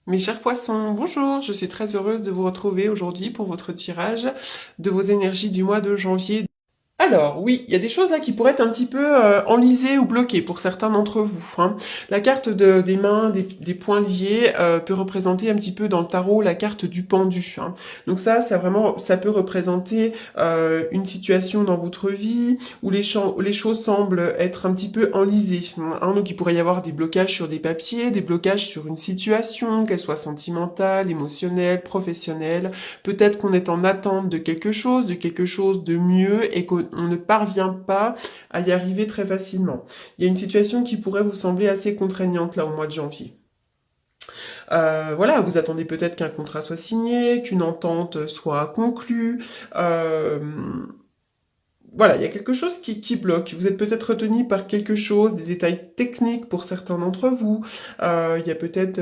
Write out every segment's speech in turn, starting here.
Mes chers poissons, bonjour, je suis très heureuse de vous retrouver aujourd'hui pour votre tirage de vos énergies du mois de janvier. Alors, oui, il y a des choses là qui pourraient être un petit peu enlisées ou bloquées pour certains d'entre vous, hein. La carte des mains, des poings liés peut représenter un petit peu dans le tarot la carte du pendu, hein. Donc ça peut représenter une situation dans votre vie où les choses semblent être un petit peu enlisées, hein. Donc il pourrait y avoir des blocages sur des papiers, des blocages sur une situation, qu'elle soit sentimentale, émotionnelle, professionnelle. Peut-être qu'on est en attente de quelque chose de mieux et qu'on ne parvient pas à y arriver très facilement. Il y a une situation qui pourrait vous sembler assez contraignante là au mois de janvier. Voilà, vous attendez peut-être qu'un contrat soit signé, qu'une entente soit conclue. Euh, voilà, il y a quelque chose qui bloque. Vous êtes peut-être retenu par quelque chose, des détails techniques pour certains d'entre vous. Il y a peut-être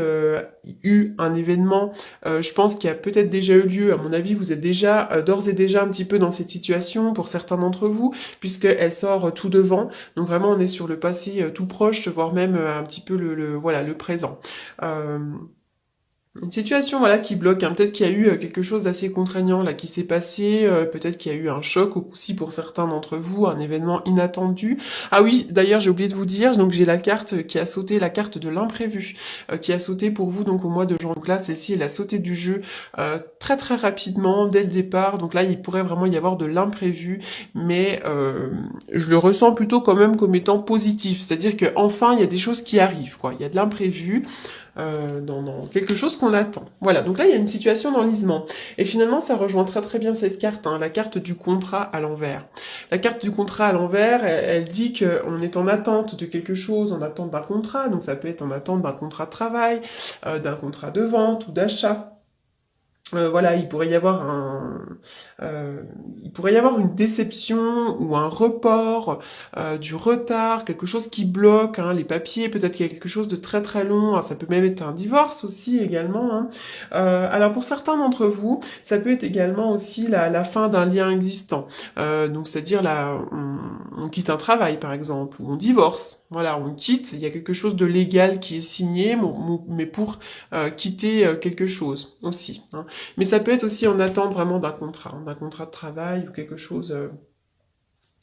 eu un événement, je pense qu'il y a peut-être déjà eu lieu. À mon avis, vous êtes déjà d'ores et déjà un petit peu dans cette situation pour certains d'entre vous, puisqu'elle sort tout devant. Donc vraiment, on est sur le passé tout proche, voire même un petit peu voilà, le présent. Euh, une situation voilà qui bloque, hein. Peut-être qu'il y a eu quelque chose d'assez contraignant là qui s'est passé, peut-être qu'il y a eu un choc aussi pour certains d'entre vous, un événement inattendu. Ah oui, d'ailleurs j'ai oublié de vous dire, donc j'ai la carte qui a sauté, la carte de l'imprévu, qui a sauté pour vous donc au mois de janvier. Donc là, celle-ci elle a sauté du jeu très très rapidement dès le départ. Donc là, il pourrait vraiment y avoir de l'imprévu, mais je le ressens plutôt quand même comme étant positif, c'est-à-dire que enfin il y a des choses qui arrivent, quoi. Il y a de l'imprévu dans quelque chose qu'on attend. Voilà, donc là il y a une situation d'enlisement. Et finalement ça rejoint très très bien cette carte, hein, la carte du contrat à l'envers. La carte du contrat à l'envers, elle dit qu'on est en attente de quelque chose, en attente d'un contrat, donc ça peut être en attente d'un contrat de travail, d'un contrat de vente ou d'achat. Voilà, il pourrait y avoir une déception ou un report, du retard, quelque chose qui bloque, hein, les papiers, peut-être qu'il y a quelque chose de très très long, hein, ça peut même être un divorce aussi également, hein. Alors pour certains d'entre vous, ça peut être également aussi la fin d'un lien existant. Donc c'est-à-dire là, on quitte un travail par exemple, ou on divorce. Voilà, on quitte, il y a quelque chose de légal qui est signé, mais pour quitter quelque chose aussi, hein. Mais ça peut être aussi en attente vraiment d'un contrat de travail ou quelque chose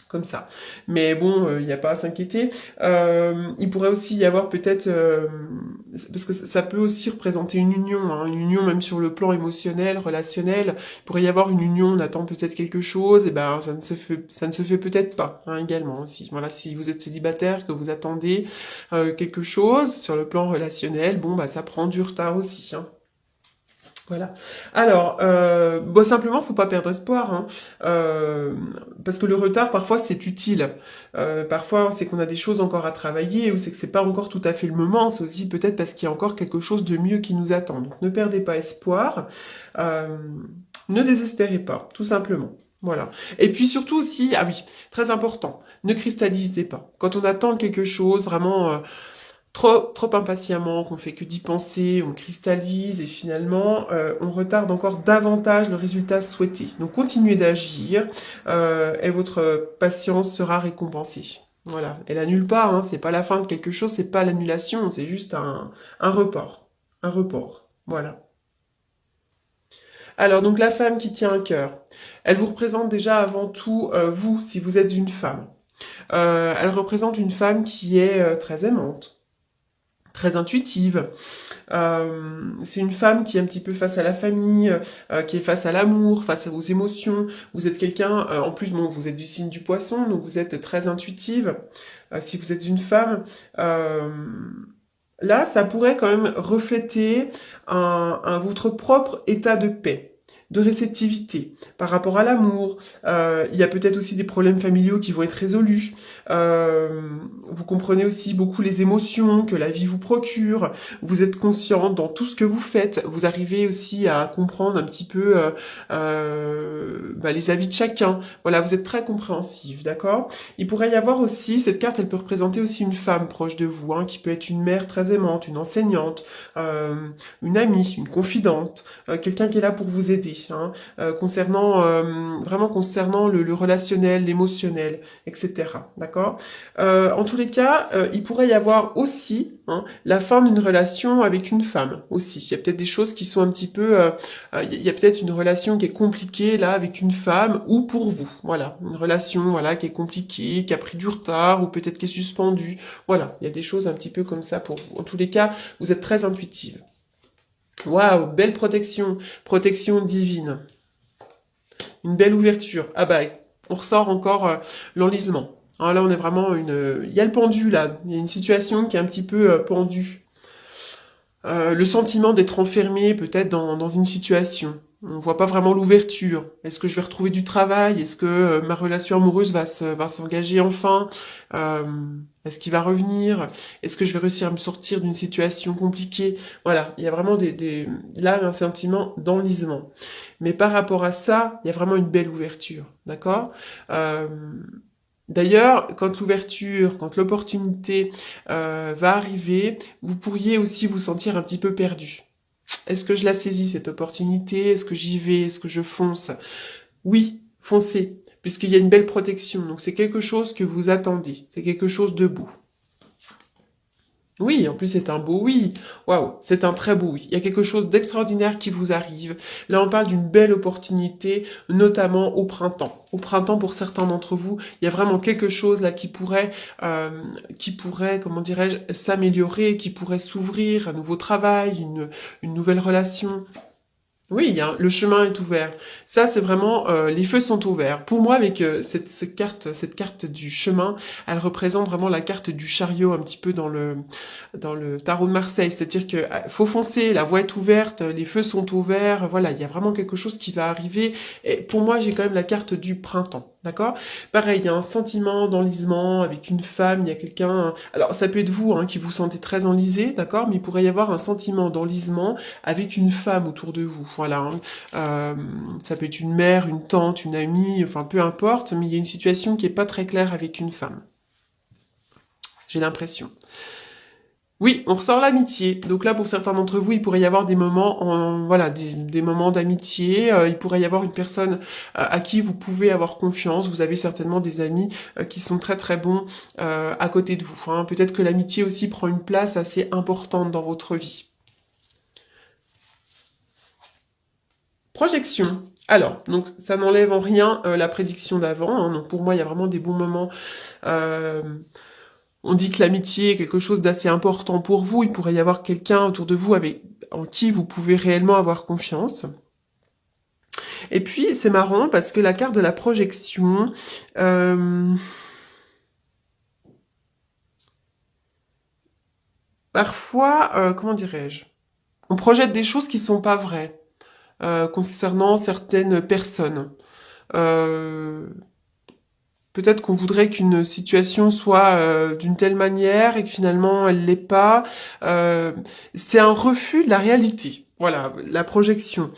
comme ça. Mais bon, il n'y a pas à s'inquiéter. Il pourrait aussi y avoir peut-être, parce que ça peut aussi représenter une union, hein, une union même sur le plan émotionnel, relationnel. Il pourrait y avoir une union, on attend peut-être quelque chose, et ben ça ne se fait peut-être pas, hein, également aussi. Voilà, si vous êtes célibataire, que vous attendez quelque chose sur le plan relationnel, bon bah ça prend du retard aussi, hein. Voilà. Alors, bon, simplement, faut pas perdre espoir, hein. Euh, parce que le retard, parfois, c'est utile. Parfois, c'est qu'on a des choses encore à travailler, ou c'est que c'est pas encore tout à fait le moment. C'est aussi peut-être parce qu'il y a encore quelque chose de mieux qui nous attend. Donc, ne perdez pas espoir. Euh, ne désespérez pas, tout simplement. Voilà. Et puis surtout aussi, ah oui, très important, ne cristallisez pas. Quand on attend quelque chose, vraiment trop impatiemment, qu'on fait que d'y penser, on cristallise et finalement on retarde encore davantage le résultat souhaité. Donc continuez d'agir et votre patience sera récompensée. Voilà, elle annule pas, hein, c'est pas la fin de quelque chose, c'est pas l'annulation, c'est juste un report. Un report. Voilà. Alors donc la femme qui tient un cœur, elle vous représente déjà avant tout vous, si vous êtes une femme. Elle représente une femme qui est très aimante, très intuitive. C'est une femme qui est un petit peu face à la famille, qui est face à l'amour, face aux émotions. Vous êtes quelqu'un, en plus, bon, vous êtes du signe du poisson, donc vous êtes très intuitive. Si vous êtes une femme, euh, là, ça pourrait quand même refléter votre propre état de paix, de réceptivité par rapport à l'amour. Il y a peut-être aussi des problèmes familiaux qui vont être résolus. Euh, vous comprenez aussi beaucoup les émotions que la vie vous procure. Vous êtes conscient dans tout ce que vous faites. Vous arrivez aussi à comprendre un petit peu les avis de chacun. Voilà, vous êtes très compréhensif, d'accord? Il pourrait y avoir aussi, cette carte, elle peut représenter aussi une femme proche de vous, hein, qui peut être une mère très aimante, une enseignante, une amie, une confidente, quelqu'un qui est là pour vous aider. hein, concernant vraiment concernant le relationnel, l'émotionnel, etc. D'accord. En tous les cas, il pourrait y avoir aussi hein, la fin d'une relation avec une femme aussi. Il y a peut-être des choses qui sont un petit peu, il y a peut-être une relation qui est compliquée là avec une femme ou pour vous. Voilà, une relation voilà qui est compliquée, qui a pris du retard ou peut-être qui est suspendue. Voilà, il y a des choses un petit peu comme ça pour vous. En tous les cas, vous êtes très intuitive. Waouh, belle protection, protection divine. Une belle ouverture. Ah bah, on ressort encore l'enlisement. Alors là, on est vraiment il y a le pendu là. Il y a une situation qui est un petit peu pendue. Le sentiment d'être enfermé peut-être dans une situation. On voit pas vraiment l'ouverture. Est-ce que je vais retrouver du travail? Est-ce que ma relation amoureuse va s'engager enfin? Euh, Est-ce qu'il va revenir? Est-ce que je vais réussir à me sortir d'une situation compliquée? Voilà, il y a vraiment là un sentiment d'enlisement. Mais par rapport à ça, il y a vraiment une belle ouverture, d'accord? Euh, D'ailleurs, quand l'ouverture, quand l'opportunité va arriver, vous pourriez aussi vous sentir un petit peu perdu. Est-ce que je la saisis, cette opportunité? Est-ce que j'y vais? Est-ce que je fonce? Oui, foncez, puisqu'il y a une belle protection. Donc c'est quelque chose que vous attendez. C'est quelque chose de beau. Oui, en plus c'est un beau oui. Waouh, c'est un très beau oui. Il y a quelque chose d'extraordinaire qui vous arrive. Là, on parle d'une belle opportunité, notamment au printemps. Au printemps, pour certains d'entre vous, il y a vraiment quelque chose là qui pourrait, comment dirais-je, s'améliorer, qui pourrait s'ouvrir, un nouveau travail, une nouvelle relation. Oui, le chemin est ouvert. Ça, c'est vraiment, les feux sont ouverts. Pour moi, avec cette carte du chemin, elle représente vraiment la carte du chariot un petit peu dans le tarot de Marseille. C'est-à-dire que faut foncer, la voie est ouverte, les feux sont ouverts. Voilà, il y a vraiment quelque chose qui va arriver. Et pour moi, j'ai quand même la carte du printemps. D'accord? Pareil, il y a un sentiment d'enlisement avec une femme, il y a quelqu'un. Alors, ça peut être vous hein, qui vous sentez très enlisé, d'accord? Mais il pourrait y avoir un sentiment d'enlisement avec une femme autour de vous. Voilà. Hein. Ça peut être une mère, une tante, une amie, enfin peu importe, mais il y a une situation qui est pas très claire avec une femme. J'ai l'impression. Oui, on ressort l'amitié. Donc là, pour certains d'entre vous, il pourrait y avoir des moments, voilà, des moments d'amitié. Il pourrait y avoir une personne à qui vous pouvez avoir confiance. Vous avez certainement des amis qui sont très très bons à côté de vous. Hein. Peut-être que l'amitié aussi prend une place assez importante dans votre vie. Projection. Alors, donc ça n'enlève en rien la prédiction d'avant. Hein. Donc pour moi, il y a vraiment des bons moments. Euh, On dit que l'amitié est quelque chose d'assez important pour vous. Il pourrait y avoir quelqu'un autour de vous en qui vous pouvez réellement avoir confiance. Et puis, c'est marrant parce que la carte de la projection... parfois, comment dirais-je? On projette des choses qui sont pas vraies concernant certaines personnes. Euh, Peut-être qu'on voudrait qu'une situation soit d'une telle manière et que finalement elle l'est pas. Euh, c'est un refus de la réalité. Voilà, la projection,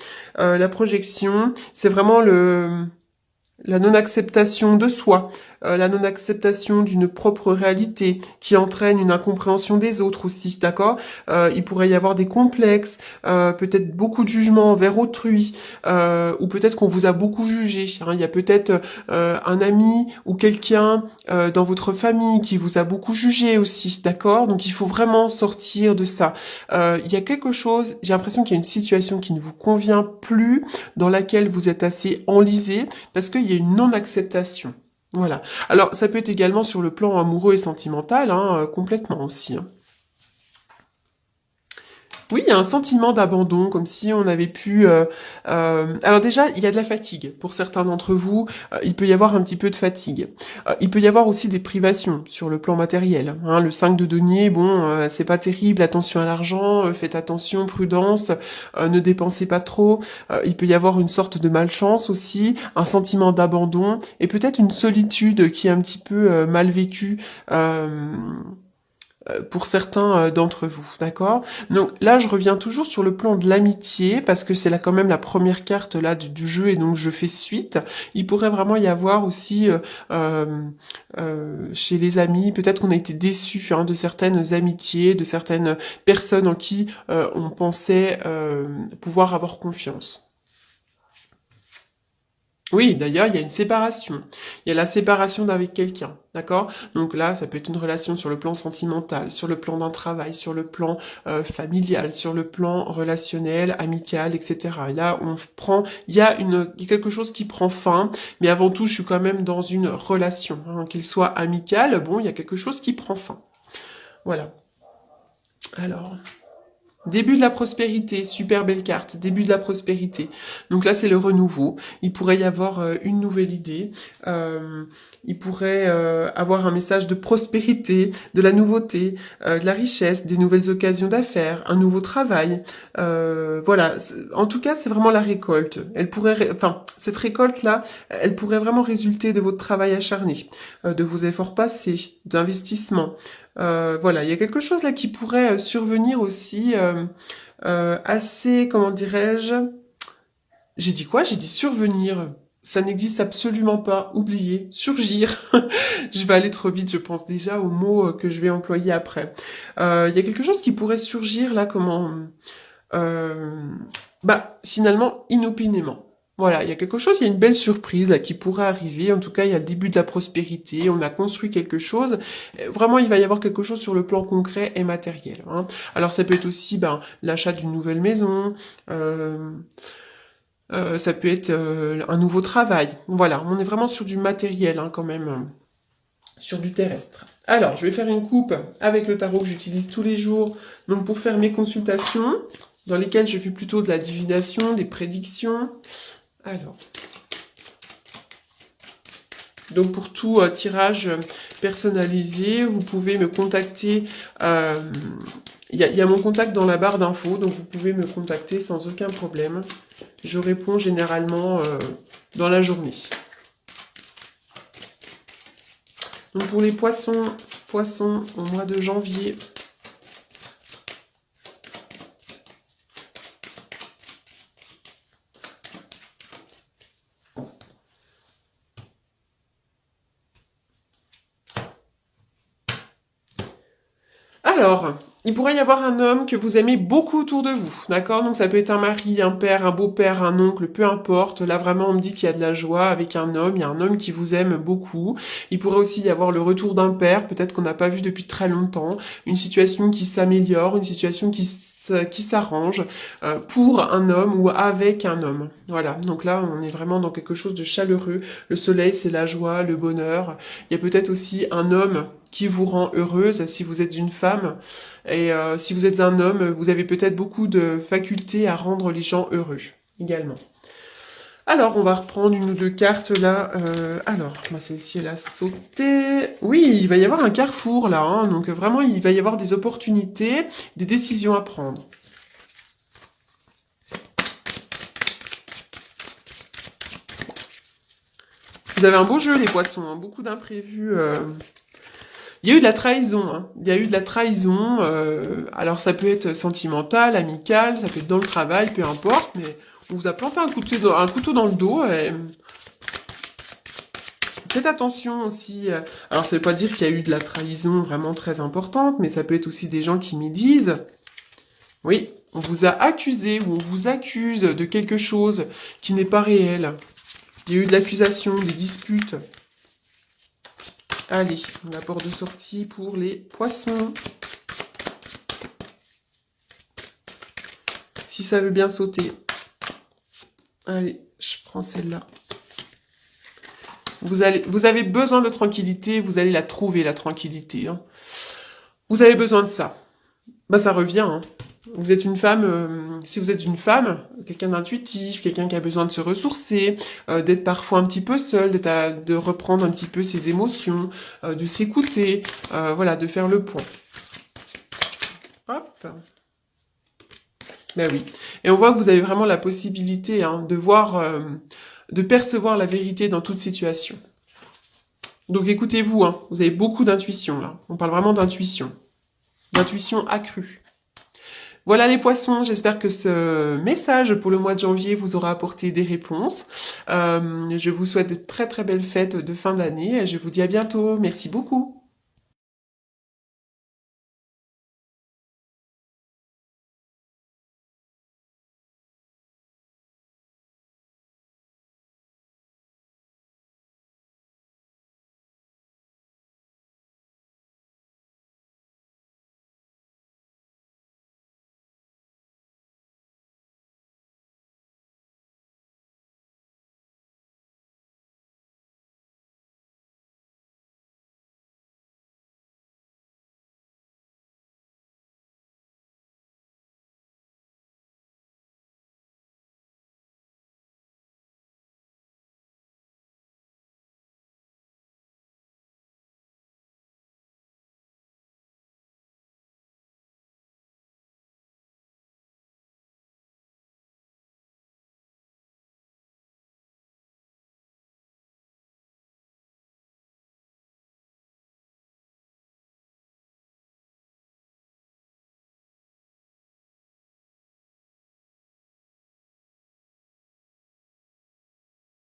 c'est vraiment la non-acceptation de soi, la non-acceptation d'une propre réalité qui entraîne une incompréhension des autres aussi, d'accord. Il pourrait y avoir des complexes, peut-être beaucoup de jugements envers autrui, ou peut-être qu'on vous a beaucoup jugé. Hein. Il y a peut-être un ami ou quelqu'un dans votre famille qui vous a beaucoup jugé aussi, d'accord. Donc il faut vraiment sortir de ça. Il y a quelque chose, j'ai l'impression qu'il y a une situation qui ne vous convient plus, dans laquelle vous êtes assez enlisé, parce qu'il y a une non-acceptation. Voilà. Alors, ça peut être également sur le plan amoureux et sentimental, hein, complètement aussi. Hein. Oui, il y a un sentiment d'abandon, comme si on avait pu... Alors déjà, il y a de la fatigue. Pour certains d'entre vous, il peut y avoir un petit peu de fatigue. Il peut y avoir aussi des privations sur le plan matériel. Hein. Le 5 de denier, bon, c'est pas terrible. Attention à l'argent, faites attention, prudence, ne dépensez pas trop. Il peut y avoir une sorte de malchance aussi, un sentiment d'abandon, et peut-être une solitude qui est un petit peu mal vécue. Pour certains d'entre vous, d'accord? Donc là, je reviens toujours sur le plan de l'amitié, parce que c'est là quand même la première carte là du jeu, et donc je fais suite. Il pourrait vraiment y avoir aussi chez les amis, peut-être qu'on a été déçus hein, de certaines amitiés, de certaines personnes en qui on pensait pouvoir avoir confiance. Oui, d'ailleurs, il y a une séparation. Il y a la séparation d'avec quelqu'un, d'accord? Donc là, ça peut être une relation sur le plan sentimental, sur le plan d'un travail, sur le plan familial, sur le plan relationnel, amical, etc. Et là, il y a quelque chose qui prend fin, mais avant tout, je suis quand même dans une relation, hein, qu'elle soit amicale. Bon, il y a quelque chose qui prend fin. Voilà. Alors. Début de la prospérité, super belle carte, début de la prospérité. Donc là, c'est le renouveau. Il pourrait y avoir une nouvelle idée. Il pourrait avoir un message de prospérité, de la nouveauté, de la richesse, des nouvelles occasions d'affaires, un nouveau travail. Voilà. En tout cas, c'est vraiment la récolte. Cette récolte-là, elle pourrait vraiment résulter de votre travail acharné, de vos efforts passés, d'investissement. Voilà, il y a quelque chose là qui pourrait survenir aussi assez, comment dirais-je? J'ai dit quoi? J'ai dit survenir. Ça n'existe absolument pas. Oubliez, surgir. Je vais aller trop vite, je pense déjà aux mots que je vais employer après. Il y a quelque chose qui pourrait surgir là, euh, finalement, inopinément. Voilà, il y a quelque chose, il y a une belle surprise là qui pourrait arriver. En tout cas, il y a le début de la prospérité. On a construit quelque chose. Vraiment, il va y avoir quelque chose sur le plan concret et matériel, hein. Alors, ça peut être aussi l'achat d'une nouvelle maison. Ça peut être un nouveau travail. Voilà, on est vraiment sur du matériel, hein, quand même, sur du terrestre. Alors, je vais faire une coupe avec le tarot que j'utilise tous les jours, donc pour faire mes consultations, dans lesquelles je fais plutôt de la divination, des prédictions. Alors, donc pour tout tirage personnalisé, vous pouvez me contacter. Il y a mon contact dans la barre d'infos, donc vous pouvez me contacter sans aucun problème. Je réponds généralement dans la journée. Donc pour les poissons au mois de janvier. Alors, il pourrait y avoir un homme que vous aimez beaucoup autour de vous, d'accord? Donc ça peut être un mari, un père, un beau-père, un oncle, peu importe. Là vraiment on me dit qu'il y a de la joie avec un homme, il y a un homme qui vous aime beaucoup. Il pourrait aussi y avoir le retour d'un père, peut-être qu'on n'a pas vu depuis très longtemps, une situation qui s'améliore, une situation qui s'arrange pour un homme ou avec un homme. Voilà, donc là on est vraiment dans quelque chose de chaleureux. Le soleil c'est la joie, le bonheur. Il y a peut-être aussi un homme qui vous rend heureuse si vous êtes une femme. Et si vous êtes un homme, vous avez peut-être beaucoup de facultés à rendre les gens heureux également. Alors, on va reprendre une ou deux cartes là. Alors, moi celle-ci elle a sauté. Oui, il va y avoir un carrefour là, hein, donc vraiment il va y avoir des opportunités, des décisions à prendre. Vous avez un beau jeu les poissons, hein, beaucoup d'imprévus. Il y a eu de la trahison, hein. Il y a eu de la trahison. Alors ça peut être sentimental, amical, ça peut être dans le travail, peu importe, mais on vous a planté un couteau dans le dos. Faites attention aussi. Alors ça veut pas dire qu'il y a eu de la trahison vraiment très importante, mais ça peut être aussi des gens qui me disent, oui, on vous a accusé ou on vous accuse de quelque chose qui n'est pas réel. Il y a eu de l'accusation, des disputes. Allez, la porte de sortie pour les poissons. Si ça veut bien sauter. Allez, je prends celle-là. Vous avez besoin de tranquillité, vous allez la trouver, la tranquillité, hein. Vous avez besoin de ça. Ça revient, hein. Vous êtes une femme, si vous êtes une femme, quelqu'un d'intuitif, quelqu'un qui a besoin de se ressourcer, d'être parfois un petit peu seul, de reprendre un petit peu ses émotions, de s'écouter, voilà, de faire le point. Hop. Ben oui. Et on voit que vous avez vraiment la possibilité, hein, de voir, de percevoir la vérité dans toute situation. Donc écoutez-vous, hein, vous avez beaucoup d'intuition là. On parle vraiment d'intuition accrue. Voilà les poissons, j'espère que ce message pour le mois de janvier vous aura apporté des réponses. Je vous souhaite de très très belles fêtes de fin d'année et je vous dis à bientôt. Merci beaucoup.